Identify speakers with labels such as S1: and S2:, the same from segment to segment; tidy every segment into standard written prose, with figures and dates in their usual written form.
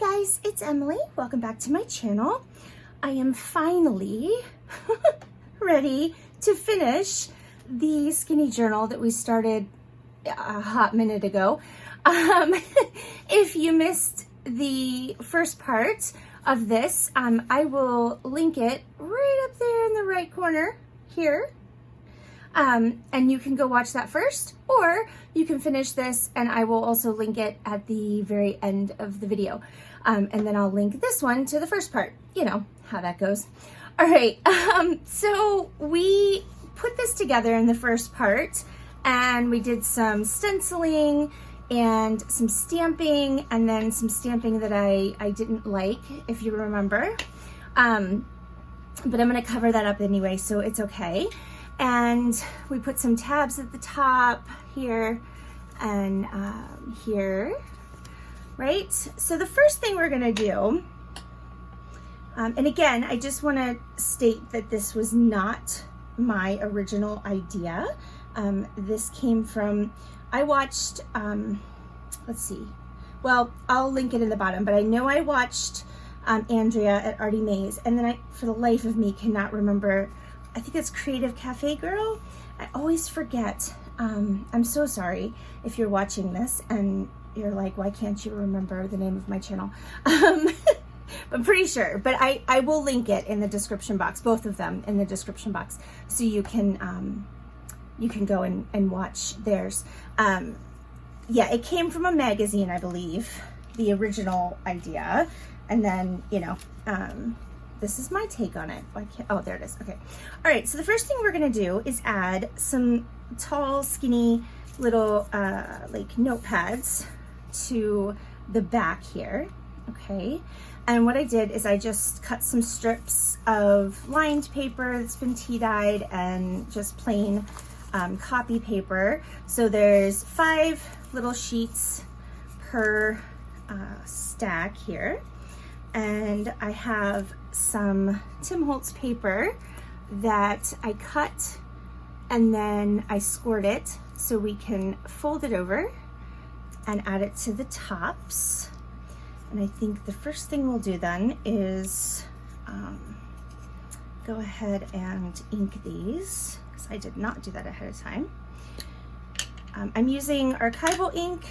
S1: guys, it's Emily. Welcome back to my channel. I am finally ready to finish the skinny journal that we started a hot minute ago. If you missed the first part of this, I will link it right up there in the right corner here. And you can go watch that first, or you can finish this and I will also link it at the very end of the video. And then I'll link this one to the first part. You know how that goes. All right, so we put this together in the first part and we did some stenciling and some stamping, and then some stamping that I didn't like, if you remember. But I'm gonna cover that up anyway, so it's okay. And we put some tabs at the top here and here, right? So the first thing we're gonna do, and again, I just wanna state that this was not my original idea. This came from, I watched, let's see, well, I'll link it in the bottom, but I know I watched Andrea at Artie Mae's, and then I, for the life of me, cannot remember, I think it's Creative Cafe Girl. I always forget. I'm so sorry if you're watching this and you're like, why can't you remember the name of my channel? I'm pretty sure, but I will link it in the description box, both of them in the description box, so you can go and watch theirs. Yeah, it came from a magazine, I believe, the original idea, and then, you know, this is my take on it. Why can't, oh, there it is. Okay. All right. So the first thing we're going to do is add some tall, skinny little like notepads to the back here. Okay. And what I did is I just cut some strips of lined paper that's been tea dyed and just plain copy paper. So there's 5 little sheets per stack here. And I have some Tim Holtz paper that I cut and then I scored it so we can fold it over and add it to the tops. And I think the first thing we'll do then is go ahead and ink these, because I did not do that ahead of time. I'm using archival ink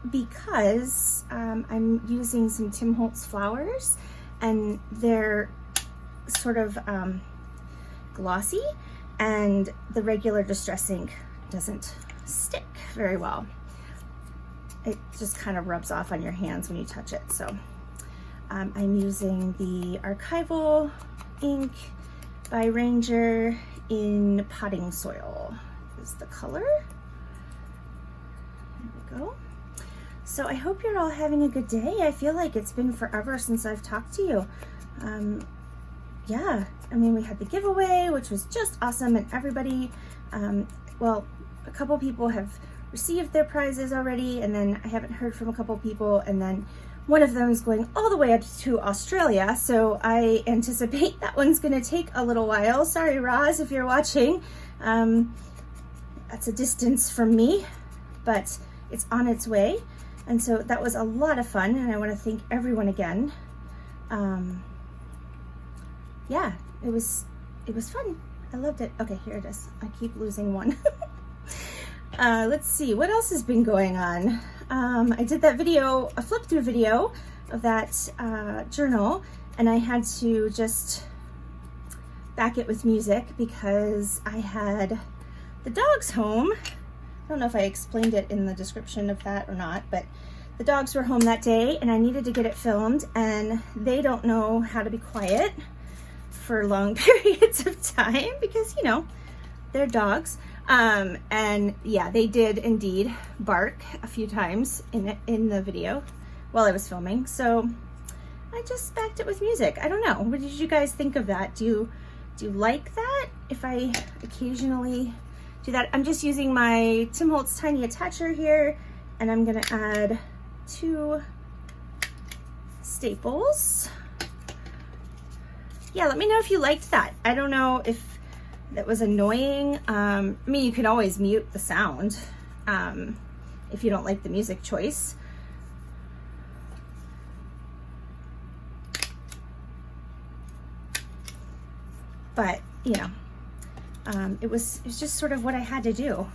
S1: because I'm using some Tim Holtz flowers and they're sort of glossy, and the regular distress ink doesn't stick very well. It just kind of rubs off on your hands when you touch it. So I'm using the archival ink by Ranger in Potting Soil is the color. There we go. So I hope you're all having a good day. I feel like it's been forever since I've talked to you. Yeah, I mean, we had the giveaway, which was just awesome, and everybody, well, a couple people have received their prizes already, and then I haven't heard from a couple people, and then one of them is going all the way up to Australia, so I anticipate that one's gonna take a little while. Sorry, Roz, if you're watching. That's a distance from me, but it's on its way. And so that was a lot of fun, and I want to thank everyone again. Yeah, it was fun. I loved it. Okay, here it is. I keep losing one. Let's see, what else has been going on? I did that video, a flip through video of that journal, and I had to just back it with music because I had the dogs home. I don't know if I explained it in the description of that or not, but the dogs were home that day and I needed to get it filmed, and they don't know how to be quiet for long periods of time because, you know, they're dogs. And yeah, they did indeed bark a few times in the video while I was filming. So I just backed it with music. I don't know. What did you guys think of that? Do you like that? If I occasionally do that. I'm just using my Tim Holtz tiny attacher here, and I'm gonna add 2 staples. Yeah, let me know if you liked that. I don't know if that was annoying. I mean, you can always mute the sound if you don't like the music choice. but you know, it was just sort of what I had to do.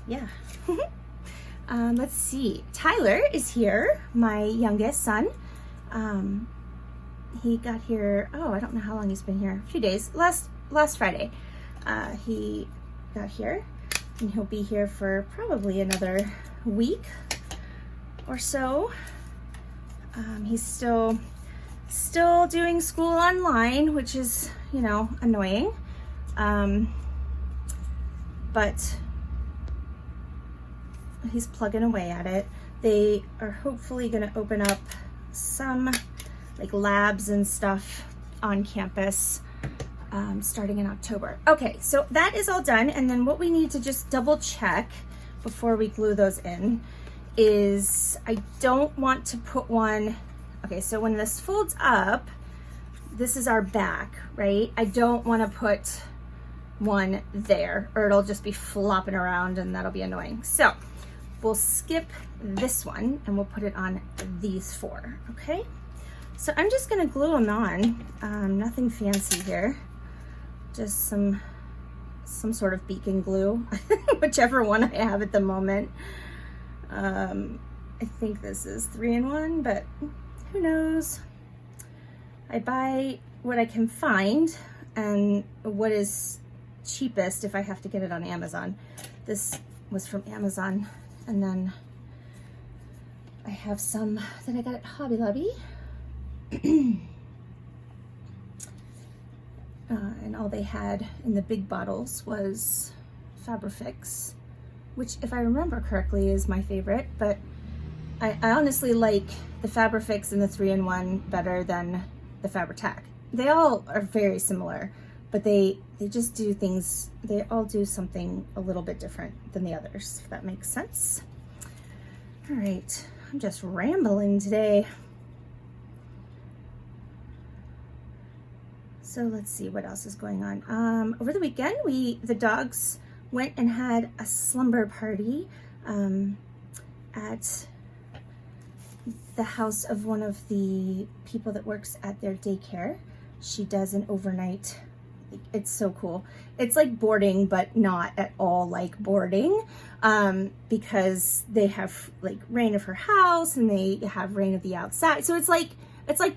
S1: Yeah. Let's see. Tyler is here, my youngest son. He got here, oh, I don't know how long he's been here. A few days. Last Friday, he got here, and he'll be here for probably another week or so. He's still doing school online, which is, you know, annoying. But he's plugging away at it. They are hopefully going to open up some like labs and stuff on campus starting in October. Okay, so that is all done. And then what we need to just double check before we glue those in is I don't want to put one, okay, so when this folds up, this is our back, right? I don't want to put one there or it'll just be flopping around and that'll be annoying. So we'll skip this one and we'll put it on these four, okay? So I'm just gonna glue them on, nothing fancy here, just some sort of beacon glue, whichever one I have at the moment. I think this is 3-in-1, but who knows? I buy what I can find and what is cheapest if I have to get it on Amazon. This was from Amazon, and then I have some that I got at Hobby Lobby. And all they had in the big bottles was Fabrifix, which if I remember correctly is my favorite, but I honestly like the Fabrifix and the 3-in-1 better than the Fabri-Tac. They all are very similar, but they just do things, they all do something a little bit different than the others, if that makes sense. All right, I'm just rambling today. So let's see what else is going on. Over the weekend, the dogs went and had a slumber party at the house of one of the people that works at their daycare. She does an overnight, it's so cool. It's like boarding, but not at all like boarding, because they have like rain of her house and they have rain of the outside. So it's like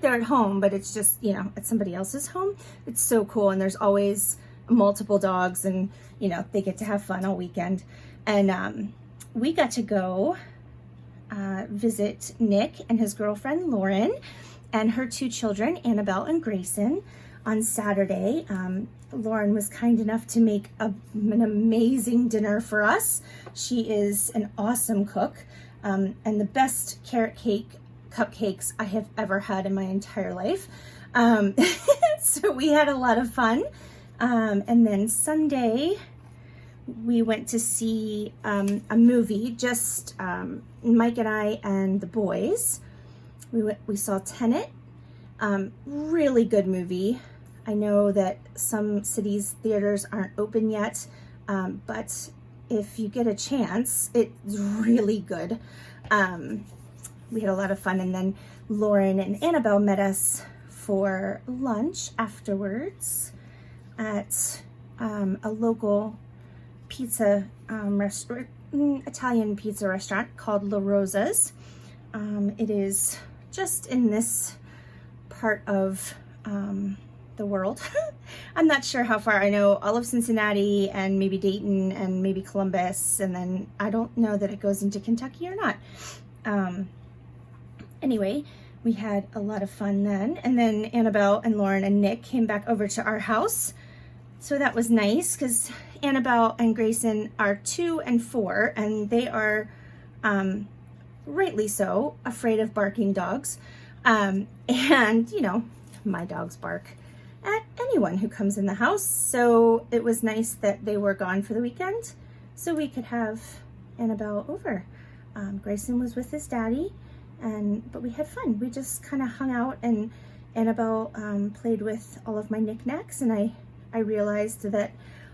S1: they're at home, but it's just, you know, at somebody else's home. It's so cool. And there's always multiple dogs and, you know, they get to have fun all weekend. And we got to go visit Nick and his girlfriend, Lauren, and her two children, Annabelle and Grayson, on Saturday. Lauren was kind enough to make an amazing dinner for us. She is an awesome cook, and the best carrot cake cupcakes I have ever had in my entire life. So we had a lot of fun. And then Sunday, we went to see a movie, just Mike and I and the boys. We saw Tenet, really good movie. I know that some cities' theaters aren't open yet, but if you get a chance, it's really good. We had a lot of fun, and then Lauren and Annabelle met us for lunch afterwards at a local pizza restaurant, Italian pizza restaurant called La Rosa's. It is just in this part of the world. I'm not sure how far. I know all of Cincinnati and maybe Dayton and maybe Columbus, and then I don't know that it goes into Kentucky or not. Anyway, we had a lot of fun then. And then Annabelle and Lauren and Nick came back over to our house. So that was nice because Annabelle and Grayson are 2 and 4, and they are, rightly so, afraid of barking dogs. And, you know, my dogs bark at anyone who comes in the house. So it was nice that they were gone for the weekend so we could have Annabelle over. Grayson was with his daddy. But we had fun. We just kind of hung out, and Annabelle played with all of my knickknacks, and I realized that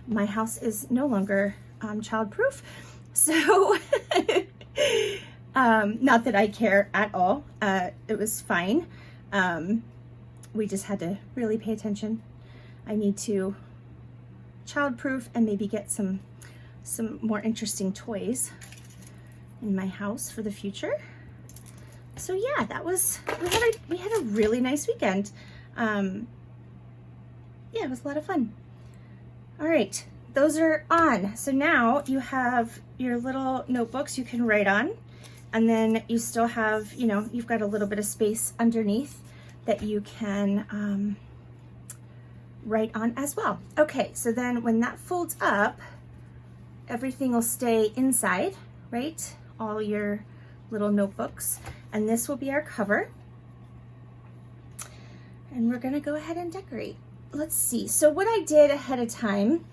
S1: my house is no longer child-proof. So, not that I care at all. It was fine. We just had to really pay attention. I need to childproof and maybe get some more interesting toys in my house for the future. So yeah, that was, we had a really nice weekend. Yeah, it was a lot of fun. All right, those are on. So now you have your little notebooks you can write on, and then you still have, you know, you've got a little bit of space underneath that you can write on as well. Okay, so then when that folds up, everything will stay inside, right? All your little notebooks, and this will be our cover. And we're gonna go ahead and decorate. Let's see, so what I did ahead of time,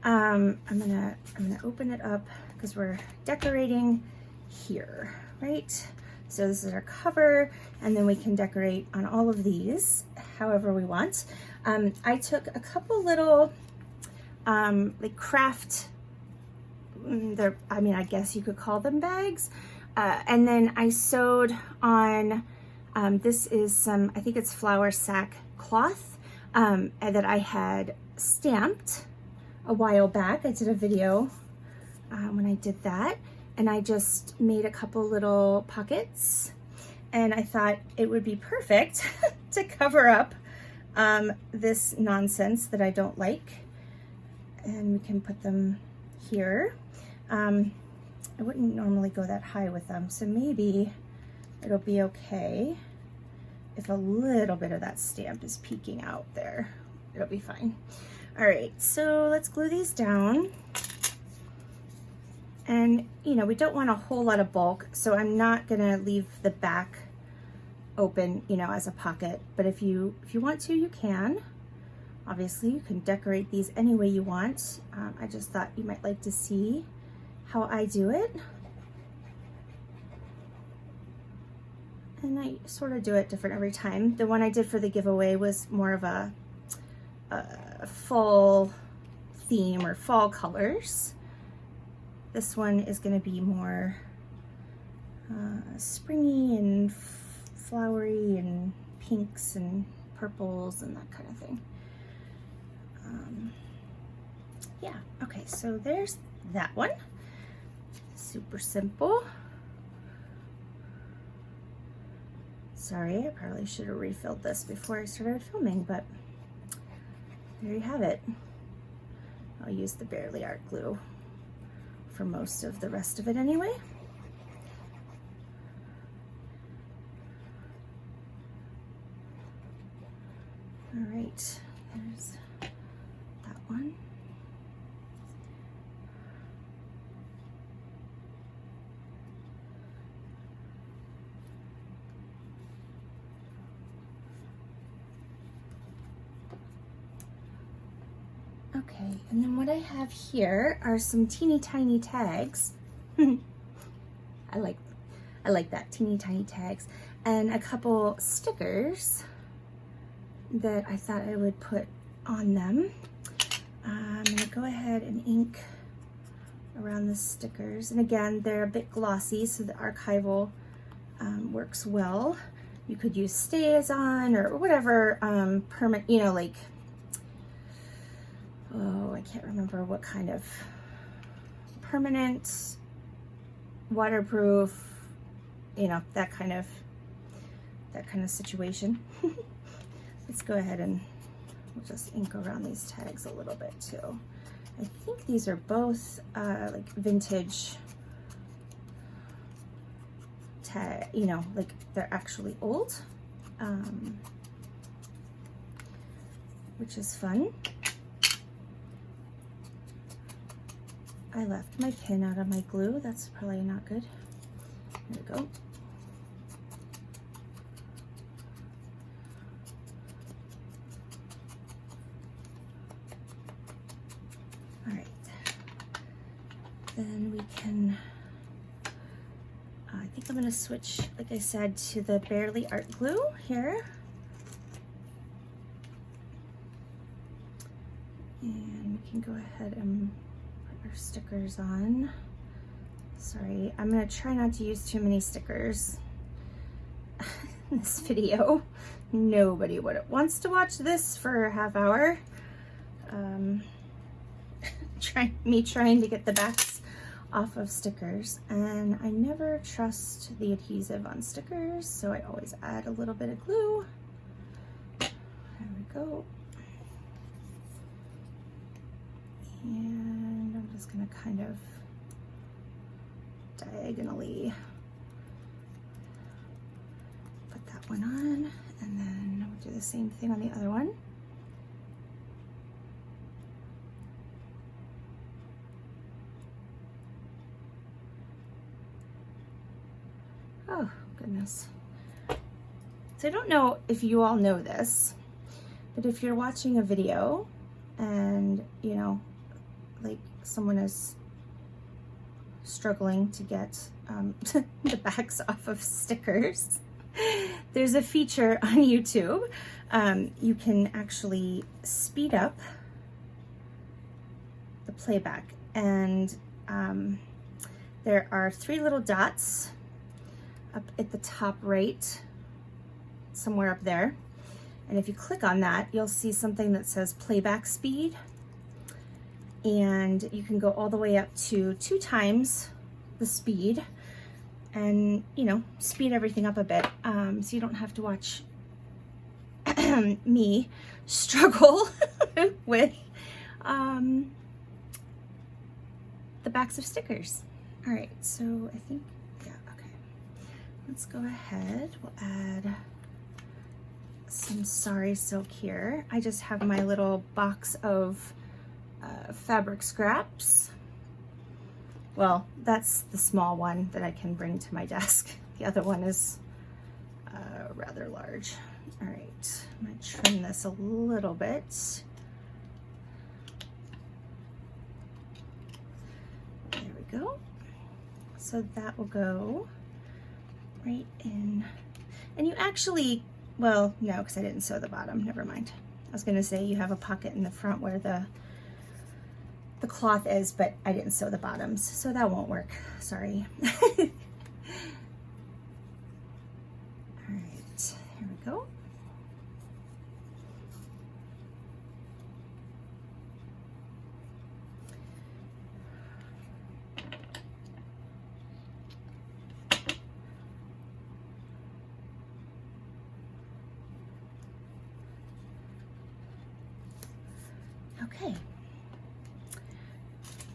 S1: I'm gonna open it up because we're decorating here, right? So this is our cover, and then we can decorate on all of these however we want. I took a couple little like craft, I mean, I guess you could call them bags, and then I sewed on, this is some, I think it's flour sack cloth that I had stamped a while back. I did a video when I did that, and I just made a couple little pockets, and I thought it would be perfect to cover up this nonsense that I don't like, and we can put them here. I wouldn't normally go that high with them, so maybe it'll be okay if a little bit of that stamp is peeking out there. It'll be fine. All right, so let's glue these down. And you know, we don't want a whole lot of bulk, so I'm not gonna leave the back open, you know, as a pocket, but if you want to, you can. Obviously, you can decorate these any way you want. I just thought you might like to see how I do it. And I sort of do it different every time. The one I did for the giveaway was more of a fall theme or fall colors. This one is going to be more springy and flowery and pinks and purples and that kind of thing. Yeah, okay, so there's that one. Super simple. Sorry, I probably should have refilled this before I started filming, but there you have it. I'll use the Barely Art glue for most of the rest of it anyway. All right, there's that one. Okay, and then what I have here are some teeny tiny tags. I like that, teeny tiny tags, and a couple stickers that I thought I would put on them. I'm gonna go ahead and ink around the stickers, and again, they're a bit glossy, so the archival works well. You could use stays on or whatever permanent, you know, like, oh, I can't remember what kind of permanent, waterproof, you know, that kind of situation. Let's go ahead and we'll just ink around these tags a little bit too. I think these are both like vintage tag, you know, like they're actually old, which is fun. I left my pin out of my glue. That's probably not good. There we go. All right. Then we can, I think I'm gonna switch, like I said, to the Barely Art glue here. And we can go ahead and our stickers on. Sorry, I'm gonna try not to use too many stickers in this video. Nobody wants to watch this for a half hour. trying to get the backs off of stickers, and I never trust the adhesive on stickers, so I always add a little bit of glue. There we go. And I'm just gonna kind of diagonally put that one on, and then we'll do the same thing on the other one. Oh, goodness. So I don't know if you all know this, but if you're watching a video and, you know, like someone is struggling to get the backs off of stickers, there's a feature on YouTube. You can actually speed up the playback, and there are 3 little dots up at the top right, somewhere up there. And if you click on that, you'll see something that says playback speed. And you can go all the way up to 2 times the speed and, you know, speed everything up a bit. So you don't have to watch me struggle with the backs of stickers. All right, so I think, yeah, okay. Let's go ahead, we'll add some sari silk here. I just have my little box of fabric scraps. Well, that's the small one that I can bring to my desk. The other one is rather large. All right, I'm gonna trim this a little bit. There we go. So that will go right in. And you actually, well, no, because I didn't sew the bottom, never mind. I was gonna say you have a pocket in the front where the cloth is, but I didn't sew the bottoms, so that won't work, sorry. All right, here we go. Okay.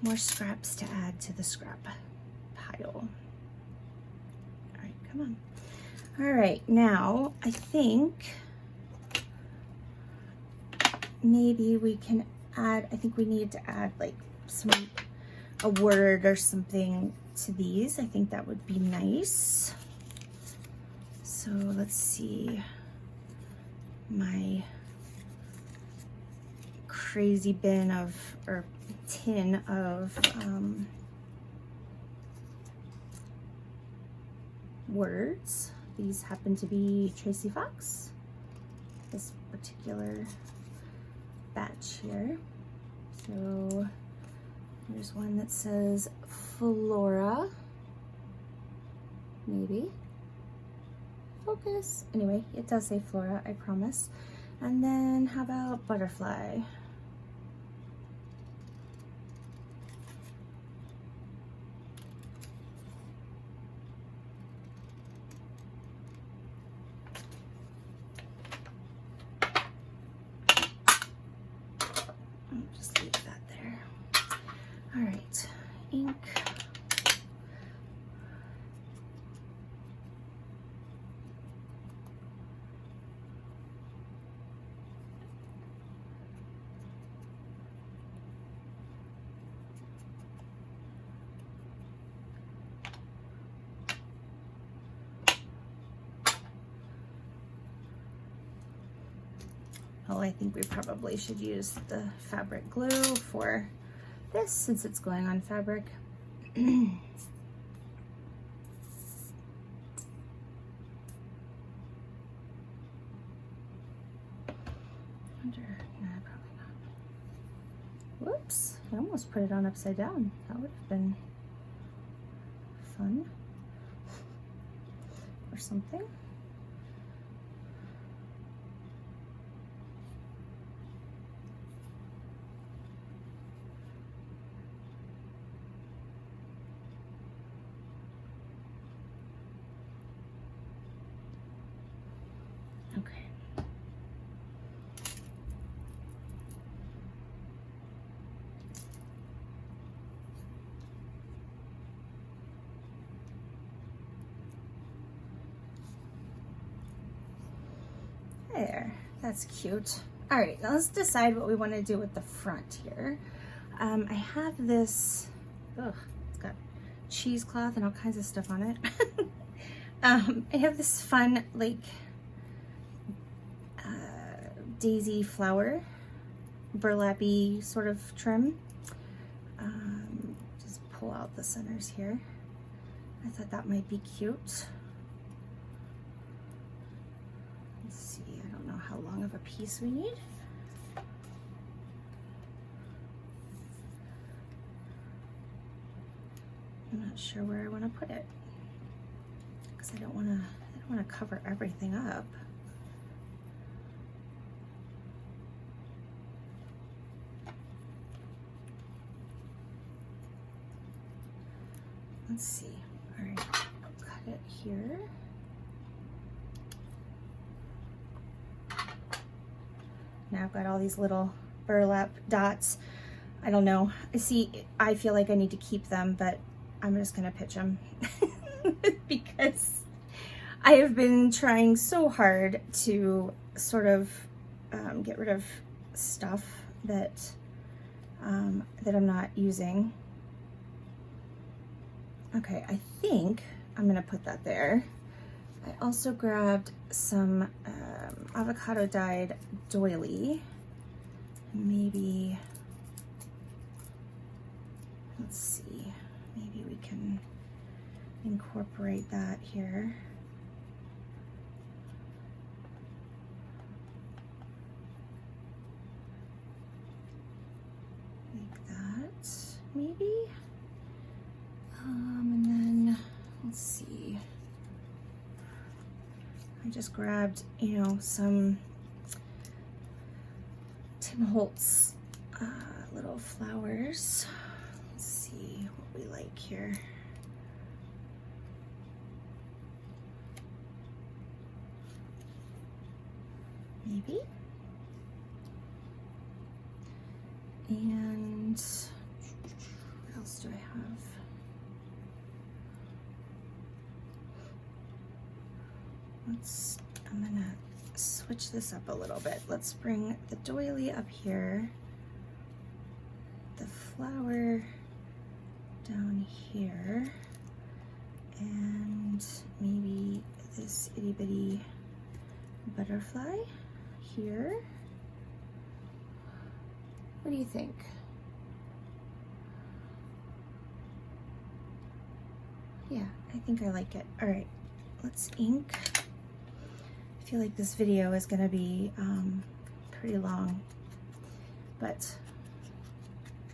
S1: More scraps to add to the scrap pile. All right, come on. All right, now I think maybe we can add, I think we need to add like a word or something to these. I think that would be nice. So let's see, my crazy bin of, or tin of words. These happen to be Tracy Fox, this particular batch here. So there's one that says Flora, maybe. Focus. Anyway, it does say Flora, I promise. And then how about butterfly? Just leave that there. All right, ink. Oh, I think we probably should use the fabric glue for this since it's going on fabric. No, probably not. Whoops, I almost put it on upside down. That would have been fun or something. There, that's cute. All right, now let's decide what we want to do with the front here. I have this, it's got cheesecloth and all kinds of stuff on it. I have this fun, like, daisy flower, burlappy sort of trim. Just pull out the centers here. I thought that might be cute. Let's see, I don't know how long of a piece we need. I'm not sure where I want to put it because I don't want to cover everything up. Let's see. All right, I'll cut it here. Now I've got all these little burlap dots. I don't know. I feel like I need to keep them, but I'm just gonna pitch them because I have been trying so hard to sort of get rid of stuff that I'm not using. Okay, I think I'm gonna put that there. I also grabbed some avocado dyed doily. Maybe, let's see, maybe we can incorporate that here. Like that, maybe. And then, let's see. I just grabbed, you know, some Tim Holtz little flowers. Let's see what we like here. Maybe. And what else do I have? I'm gonna switch this up a little bit. Let's bring the doily up here, the flower down here, and maybe this itty bitty butterfly here. What do you think? Yeah, I think I like it. All right, let's ink. I feel like this video is going to be pretty long, but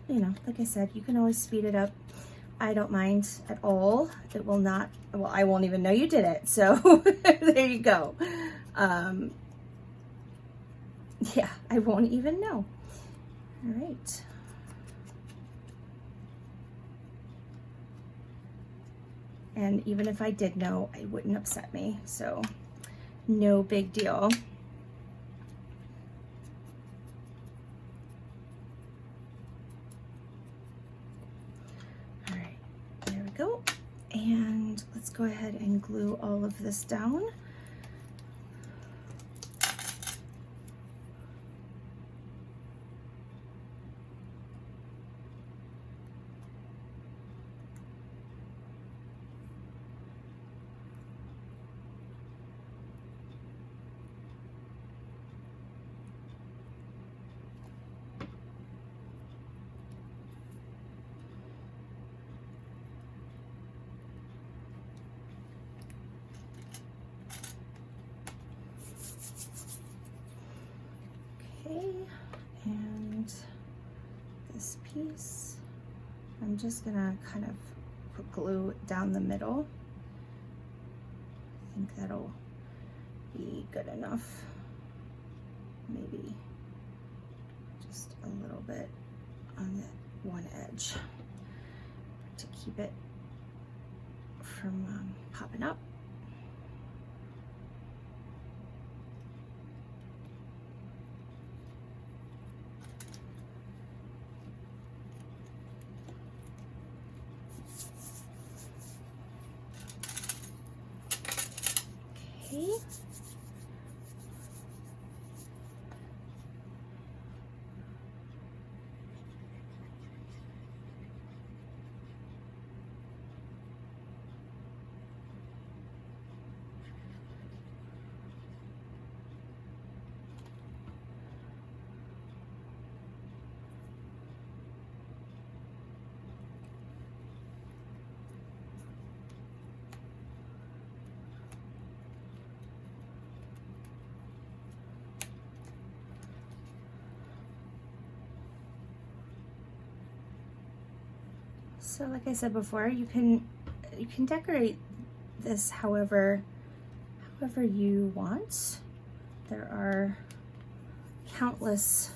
S1: you know, like I said, you can always speed it up. I don't mind at all. It will not, well, I won't even know you did it. So there you go. Yeah, I won't even know. All right. And even if I did know, it wouldn't upset me. So no big deal. All right, there we go. And let's go ahead and glue all of this down. Okay, and this piece, I'm just gonna kind of put glue down the middle. I think that'll be good enough. Maybe just a little bit on the one edge to keep it from popping up. Okay. So like I said before, you can decorate this however you want. There are countless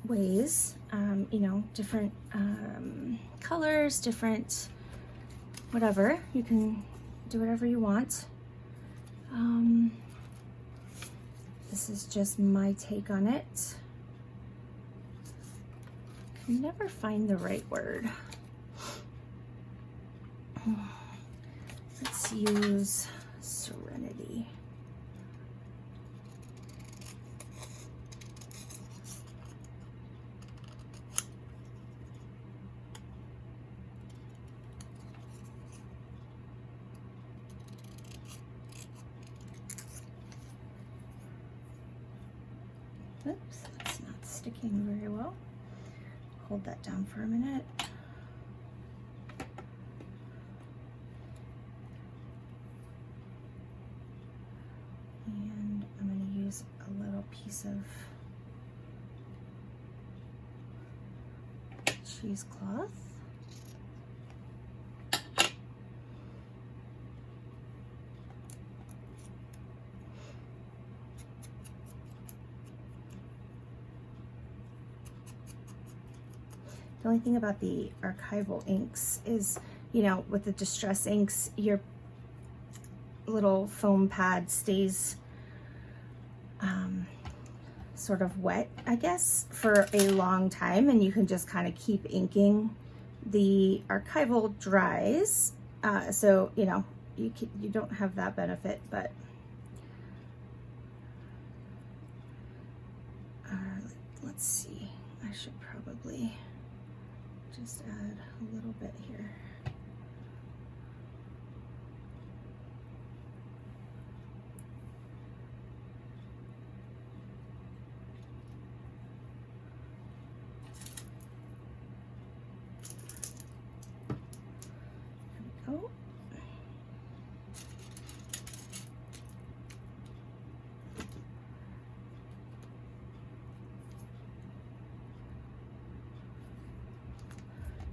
S1: ways, you know, different colors, different whatever. You can do whatever you want. This is just my take on it. I can never find the right word. Let's use Serenity. Oops, that's not sticking very well. Hold that down for a minute. And I'm going to use a little piece of cheesecloth. The only thing about the archival inks is, you know, with the distress inks, your little foam pad stays sort of wet, I guess, for a long time, and you can just kind of keep inking. The archival dries, so, you know, you don't have that benefit, but let's see, I should probably just add a little bit here. There we go.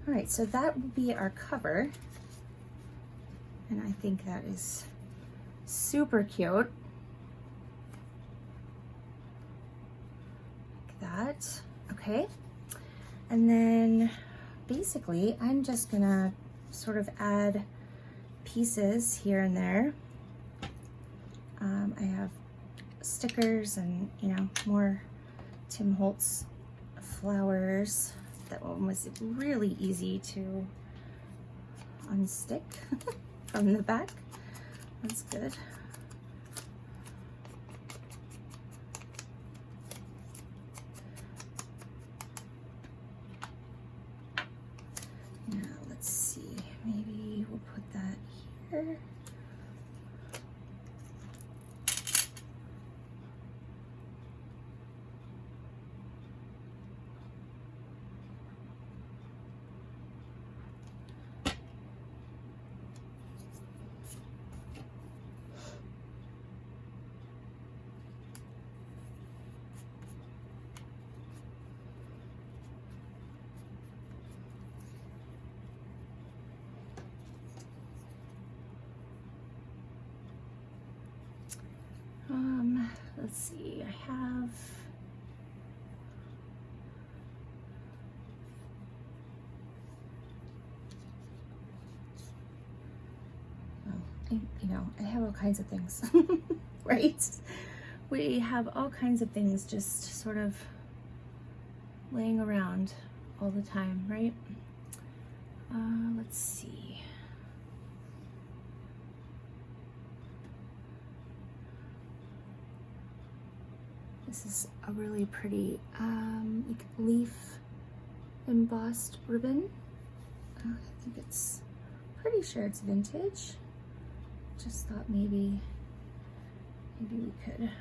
S1: All right, so that will be our cover. And I think that is super cute. Like that, okay. And then basically I'm just gonna sort of add pieces here and there. I have stickers and, you know, more Tim Holtz flowers. That one was really easy to unstick from the back. That's good. Now let's see, maybe we'll put that here. Let's see, I have I have all kinds of things, right? We have all kinds of things just sort of laying around all the time, right? Let's see. This is a really pretty like leaf embossed ribbon. I think it's pretty sure it's vintage. Just thought maybe we could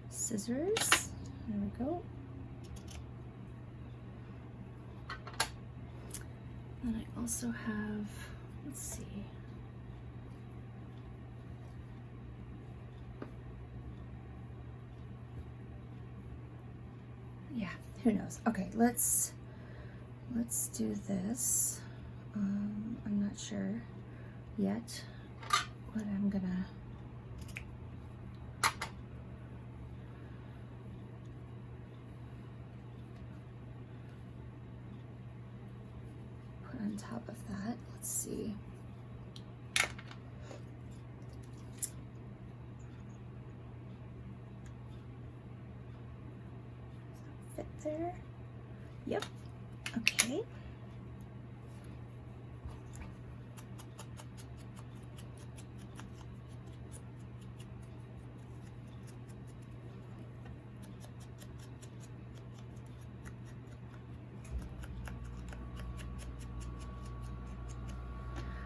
S1: scissors. There we go. And I also have, let's see. Yeah, who knows? Okay, let's let's do this. I'm not sure yet what I'm gonna put on top of that. Let's see. Fit there? Yep. Okay.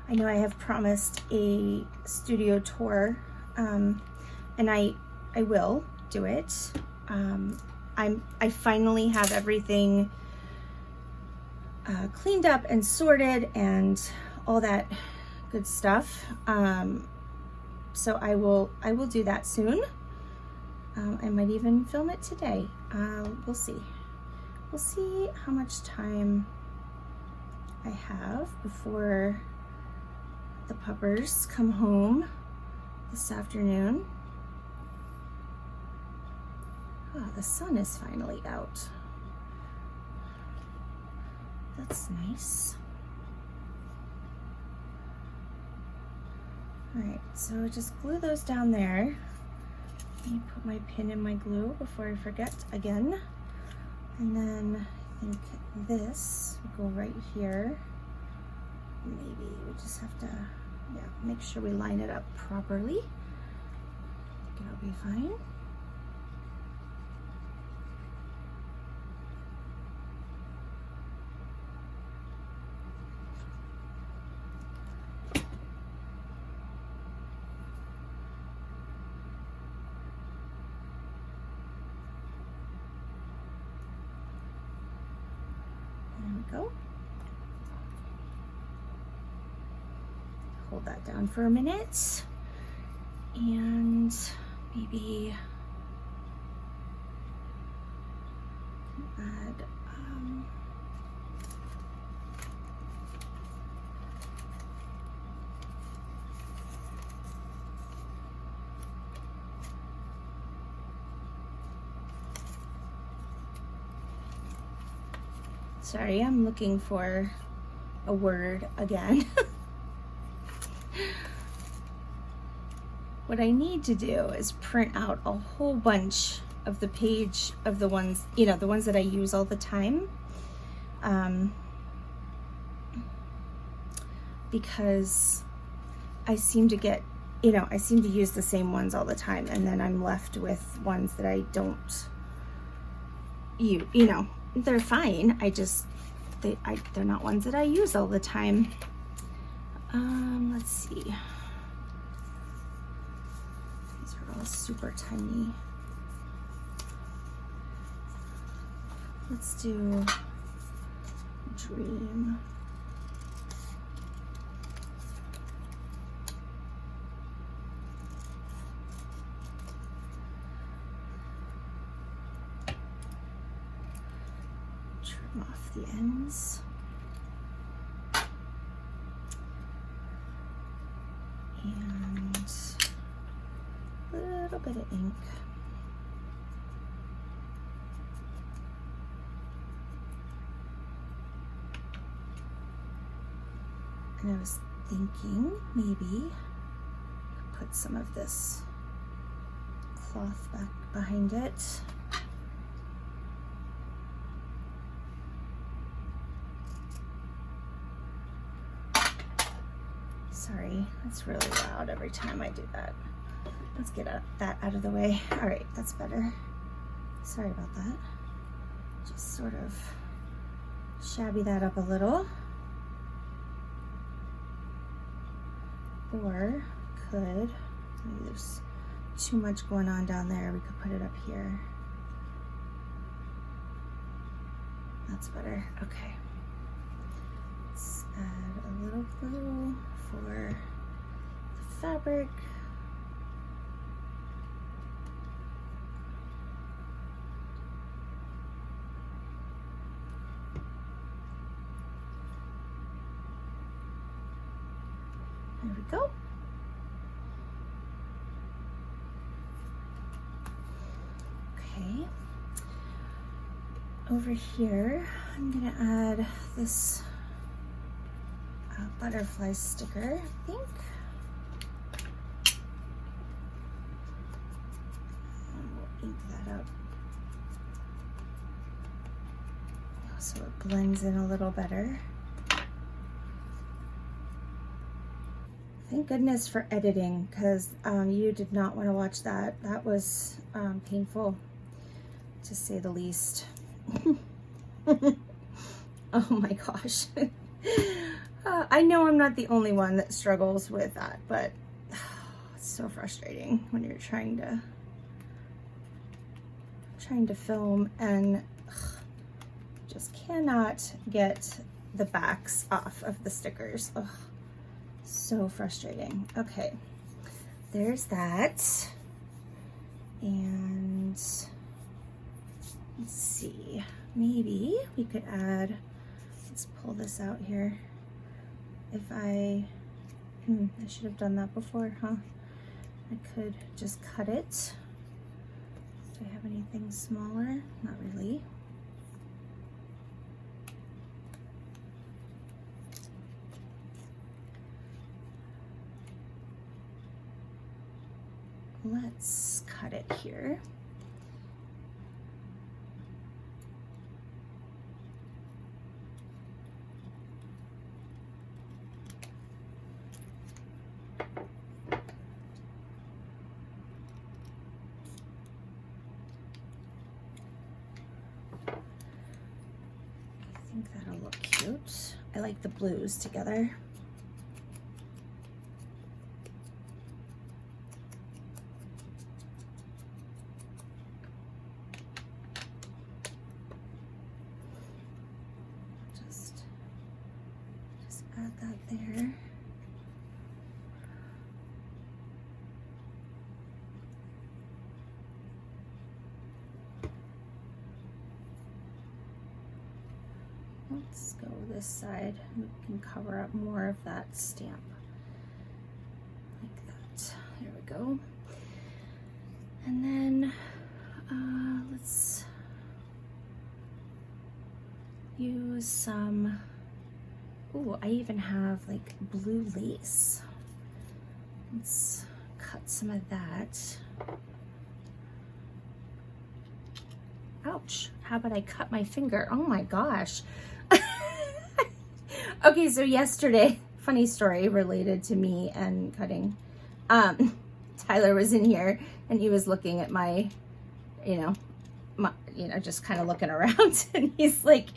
S1: I know I have promised a studio tour, and I will do it. I finally have everything cleaned up and sorted and all that good stuff. So I will do that soon. I might even film it today. We'll see. We'll see how much time I have before the puppers come home this afternoon. Oh, the sun is finally out. That's nice. All right, so just glue those down there. Let me put my pin in my glue before I forget again. And then I think this will go right here. Maybe we just have to, yeah, make sure we line it up properly. I think it'll be fine. There we go. Hold that down for a minute, and maybe add sorry, I'm looking for a word again. What I need to do is print out a whole bunch of the page of the ones, you know, the ones that I use all the time. Because I seem to get, you know, I seem to use the same ones all the time, and then I'm left with ones that I don't use, you know, they're fine. I just, they're not ones that I use all the time. Let's see. These are all super tiny. Let's do Dream. Trim off the ends. And a little bit of ink. And I was thinking maybe put some of this cloth back behind it. Sorry, that's really loud every time I do that. Let's get that out of the way. All right, that's better. Sorry about that. Just sort of shabby that up a little. Or could, maybe there's too much going on down there, we could put it up here. That's better, okay. Let's add a little glue for the fabric. There we go. Okay. Over here, I'm gonna add this butterfly sticker, I think. And we'll ink that up so it blends in a little better. Thank goodness for editing, because you did not want to watch that. That was painful, to say the least. Oh my gosh. I know I'm not the only one that struggles with that, but it's so frustrating when you're trying to film and just cannot get the backs off of the stickers. Ugh, so frustrating. Okay, there's that. And let's see, maybe we could add, let's pull this out here. If I should have done that before, huh? I could just cut it. Do I have anything smaller? Not really. Let's cut it here. I think that'll look cute. I like the blues together. Just add that there. Let's go this side. We can cover up more of that stamp. Like that. There we go. And then let's use some, ooh, I even have like blue lace. Let's cut some of that. Ouch, how about I cut my finger? Oh my gosh. Okay, so yesterday, funny story related to me and cutting. Tyler was in here and he was looking at my, just kind of looking around, and he's like,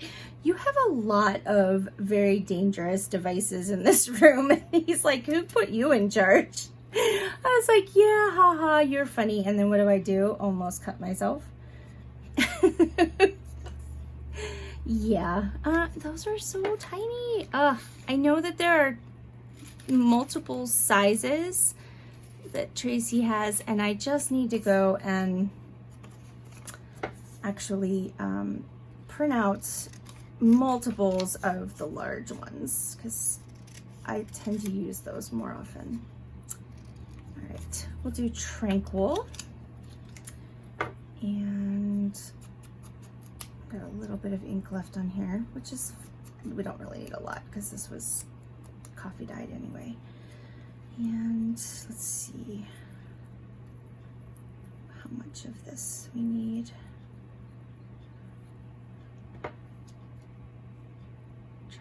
S1: you have a lot of very dangerous devices in this room. And he's like, who put you in charge? I was like, yeah, haha, you're funny. And then what do? Almost cut myself. Yeah, those are so tiny. I know that there are multiple sizes that Tracy has, and I just need to go and actually print out multiples of the large ones, because I tend to use those more often. All right, we'll do Tranquil, and got a little bit of ink left on here, which is, we don't really need a lot because this was coffee dyed anyway. And let's see how much of this we need. Try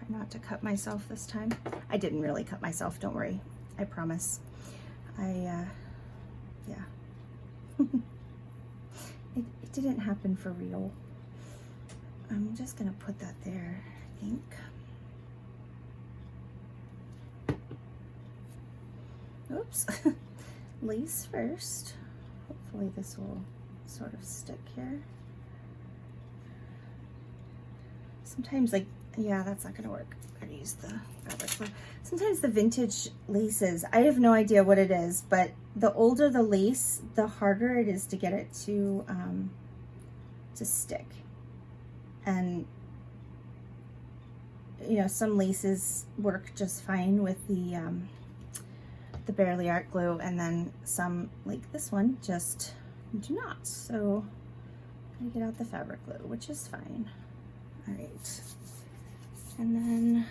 S1: not to cut myself this time. I didn't really cut myself, don't worry, I promise. Yeah. It didn't happen for real. I'm just gonna put that there, I think. Oops. Lace first. Hopefully this will sort of stick here. Sometimes, like, yeah, that's not gonna work. I gotta use the fabric glue. Sometimes the vintage laces, I have no idea what it is, but the older the lace, the harder it is to get it to stick. And some laces work just fine with the the Barely Art glue, and then some, like this one, just do not. So I get out the fabric glue, which is fine. All right, and then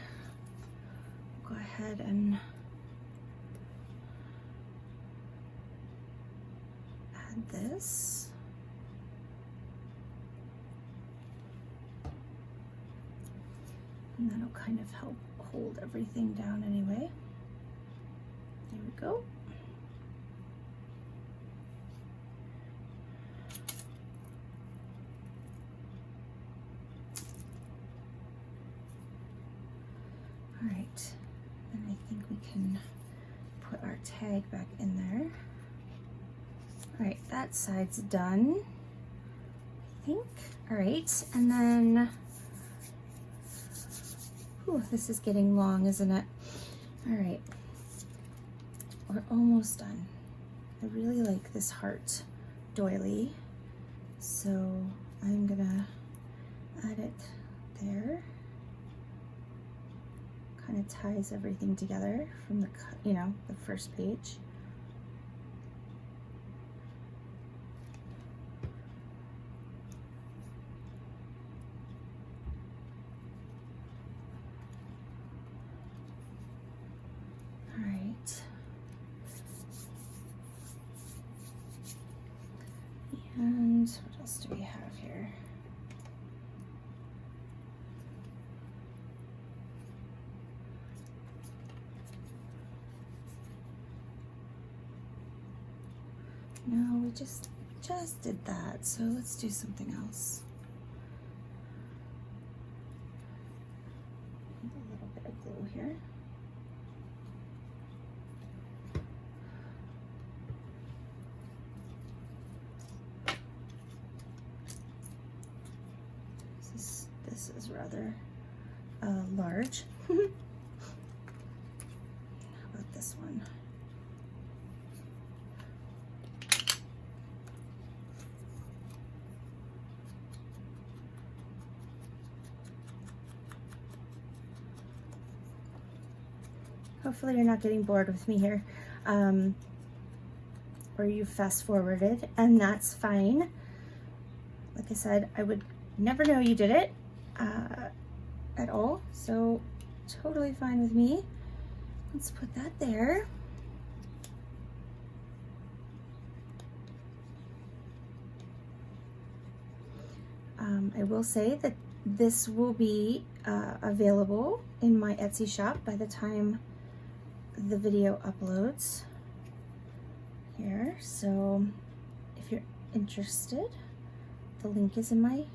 S1: go ahead and add this. And that'll kind of help hold everything down anyway. There we go. All right, and I think we can put our tag back in there. All right, that side's done, I think. All right, and then, ooh, this is getting long, isn't it? All right, we're almost done. I really like this heart doily, so I'm gonna add it there. Kind of ties everything together from the, you know, the first page. All right. And what else do we have here? No, we just did that, so let's do something else. Need a little bit of glue here. This is rather large. How about this one? Hopefully you're not getting bored with me here, or you fast forwarded, and that's fine. Like I said, I would never know you did it at all, so totally fine with me. Let's put that there. I will say that this will be available in my Etsy shop by the time the video uploads here, so if you're interested, the link is in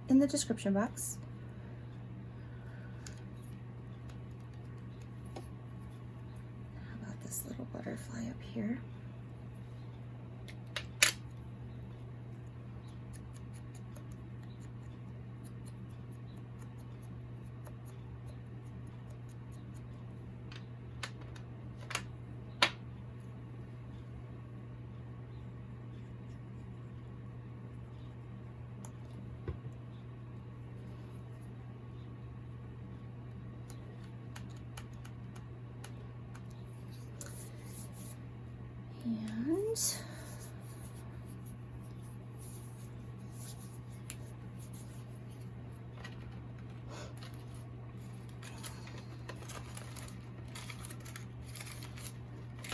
S1: the description box. How about this little butterfly up here?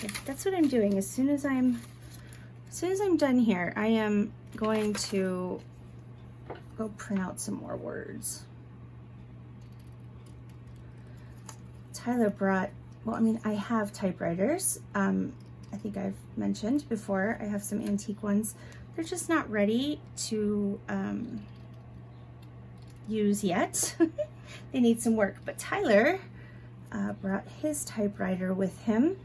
S1: And that's what I'm doing. As soon as I'm done here, I am going to go print out some more words. Tyler brought, well, I mean, I have typewriters. I think I've mentioned before, I have some antique ones. They're just not ready to use yet. They need some work, but Tyler brought his typewriter with him.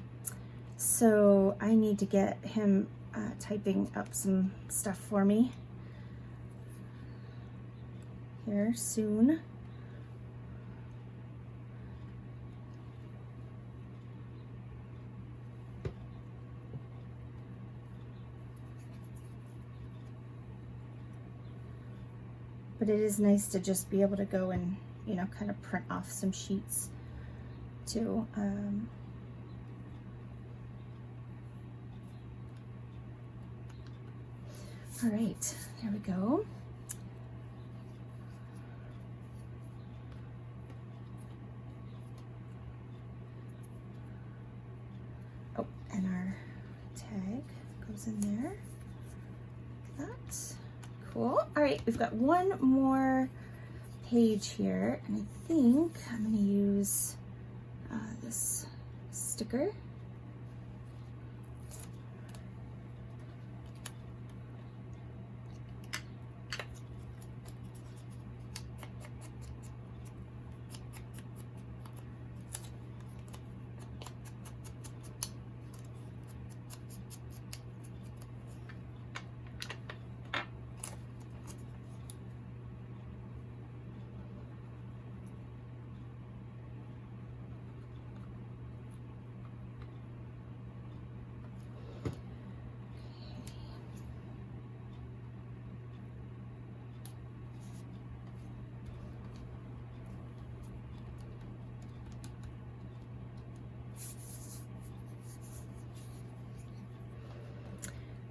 S1: So I need to get him typing up some stuff for me here soon. But it is nice to just be able to go and, you know, kind of print off some sheets too. All right, there we go. Oh, and our tag goes in there, like that. Cool. All right, we've got one more page here, and I think I'm gonna use this sticker.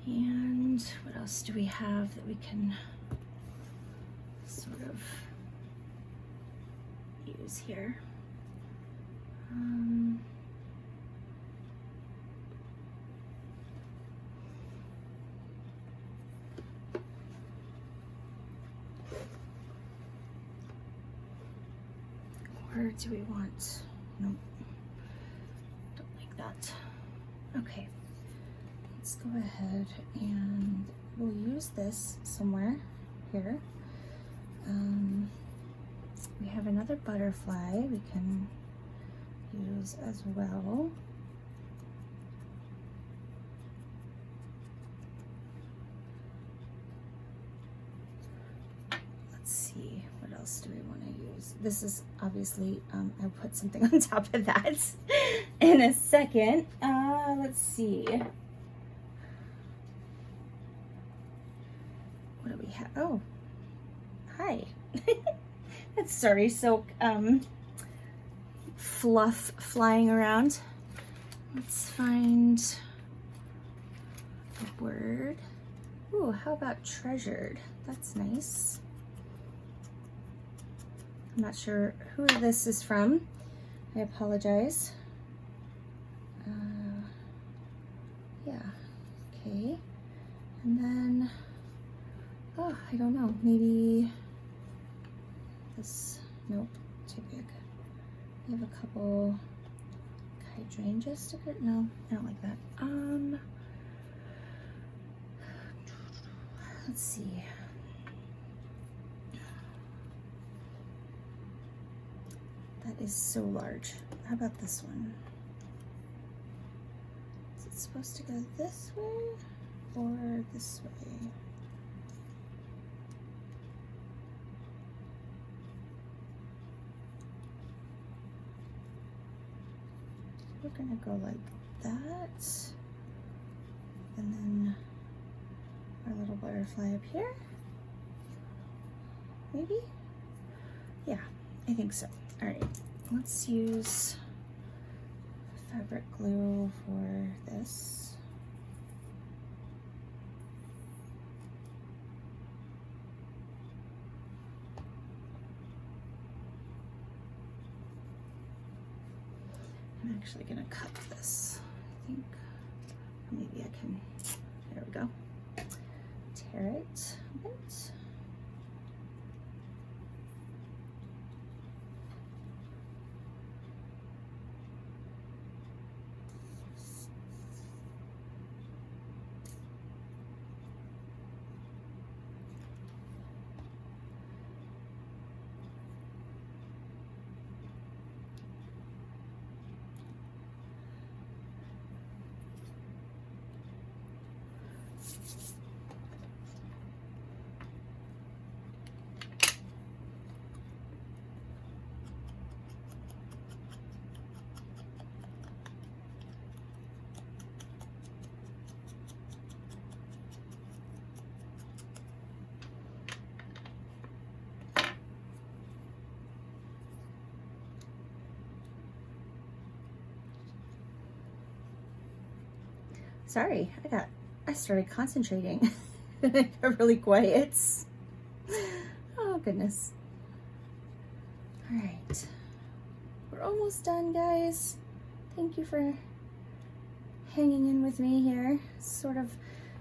S1: And what else do we have that we can sort of use here? Or do we want, nope, don't like that. Okay. Let's go ahead and we'll use this somewhere here. We have another butterfly we can use as well. Let's see, what else do we want to use? This is obviously, I'll put something on top of that in a second. Let's see. What do we have? Oh, hi. That's sorry, silk fluff flying around. Let's find a word. Ooh, how about treasured? That's nice. I'm not sure who this is from. I apologize. Yeah, okay. And then, oh, I don't know, maybe this, nope, too big. We have a couple hydrangea stickers. No, I don't like that. Let's see. That is so large. How about this one? Is it supposed to go this way or this way? We're gonna go like that, and then our little butterfly up here, maybe? Yeah, I think so. All right, let's use fabric glue for this. I'm actually gonna cut this, I think. Maybe I can, there we go. Tear it a bit. Sorry, I started concentrating. They're really quiet. Oh goodness. All right, we're almost done, guys. Thank you for hanging in with me here. Sort of,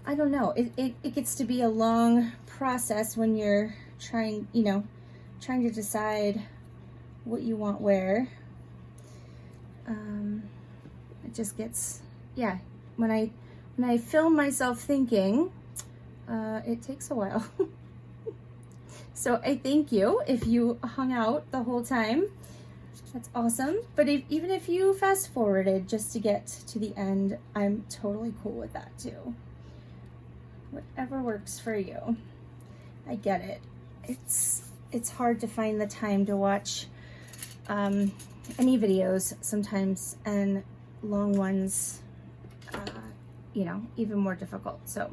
S1: I don't know, it gets to be a long process when you're trying, you know, trying to decide what you want where. It just gets, yeah, when I film myself thinking, it takes a while. So I thank you if you hung out the whole time. That's awesome. But even if you fast forwarded just to get to the end, I'm totally cool with that too. Whatever works for you. I get it. It's hard to find the time to watch any videos sometimes, and long ones, you know, even more difficult. So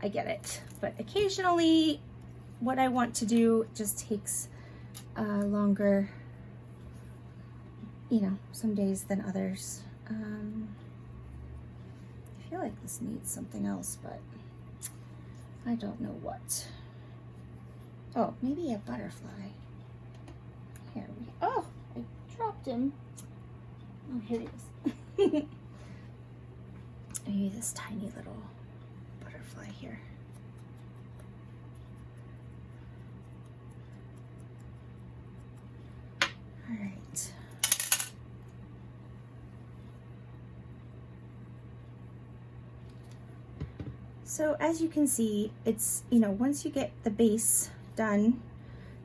S1: I get it. But occasionally what I want to do just takes longer, you know, some days than others. I feel like this needs something else, but I don't know what. Oh, maybe a butterfly. Here we go. Oh, I dropped him. Oh, here he is. Maybe this tiny little butterfly here. All right. So as you can see, it's, you know, once you get the base done,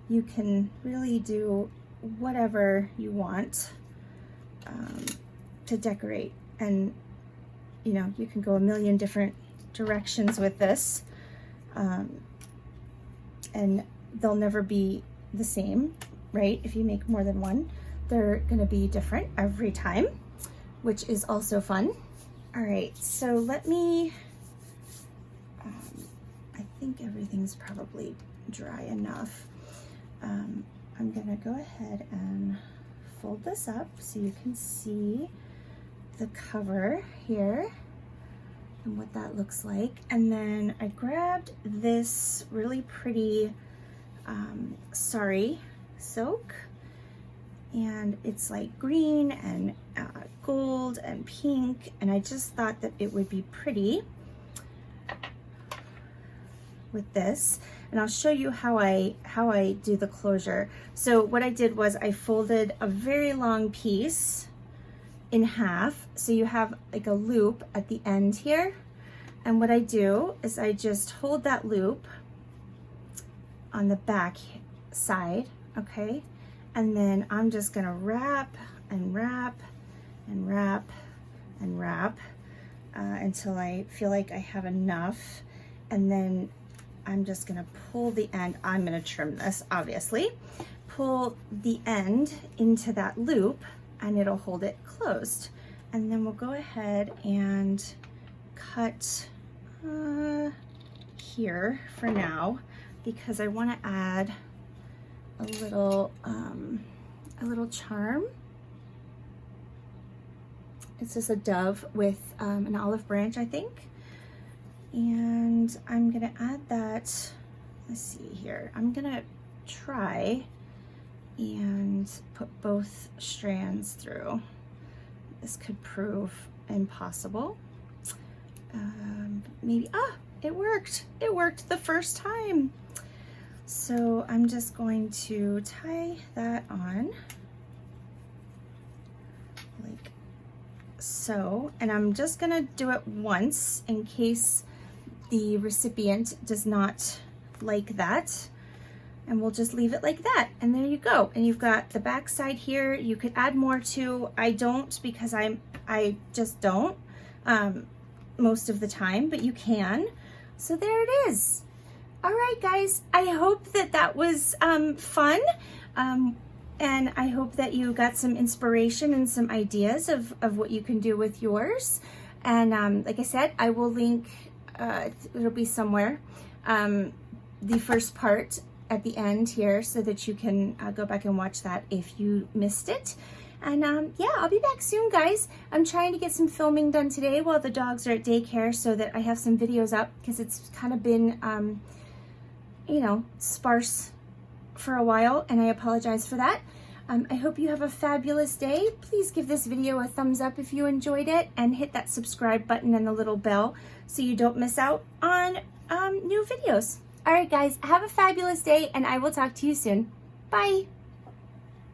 S1: you can really do whatever you want to decorate. And, you know, you can go a million different directions with this. And they'll never be the same, right? If you make more than one, they're gonna be different every time, which is also fun. All right, so let me, I think everything's probably dry enough. I'm gonna go ahead and fold this up so you can see the cover here and what that looks like. And then I grabbed this really pretty sari silk, and it's like green and gold and pink, and I just thought that it would be pretty with this. And I'll show you how I do the closure. So what I did was I folded a very long piece in half, so you have like a loop at the end here. And what I do is I just hold that loop on the back side, okay? And then I'm just gonna wrap and wrap and wrap and wrap until I feel like I have enough. And then I'm just gonna pull the end. I'm gonna trim this, obviously. Pull the end into that loop and it'll hold it closed. And then we'll go ahead and cut here for now, because I wanna add a little charm. It's just a dove with an olive branch, I think. And I'm gonna add that, let's see here. I'm gonna try and put both strands through. This could prove impossible. Maybe, it worked. It worked the first time. So I'm just going to tie that on like so. And I'm just gonna do it once in case the recipient does not like that, and we'll just leave it like that. And there you go. And you've got the back side here. You could add more too. I don't, because I just don't most of the time, but you can. So there it is. All right, guys, I hope that that was fun. And I hope that you got some inspiration and some ideas of what you can do with yours. And like I said, I will link, it'll be somewhere, the first part at the end here, so that you can go back and watch that if you missed it. And yeah, I'll be back soon, guys. I'm trying to get some filming done today while the dogs are at daycare so that I have some videos up, because it's kind of been, you know, sparse for a while, and I apologize for that. I hope you have a fabulous day. Please give this video a thumbs up if you enjoyed it, and hit that subscribe button and the little bell so you don't miss out on new videos. All right, guys, have a fabulous day, and I will talk to you soon. Bye.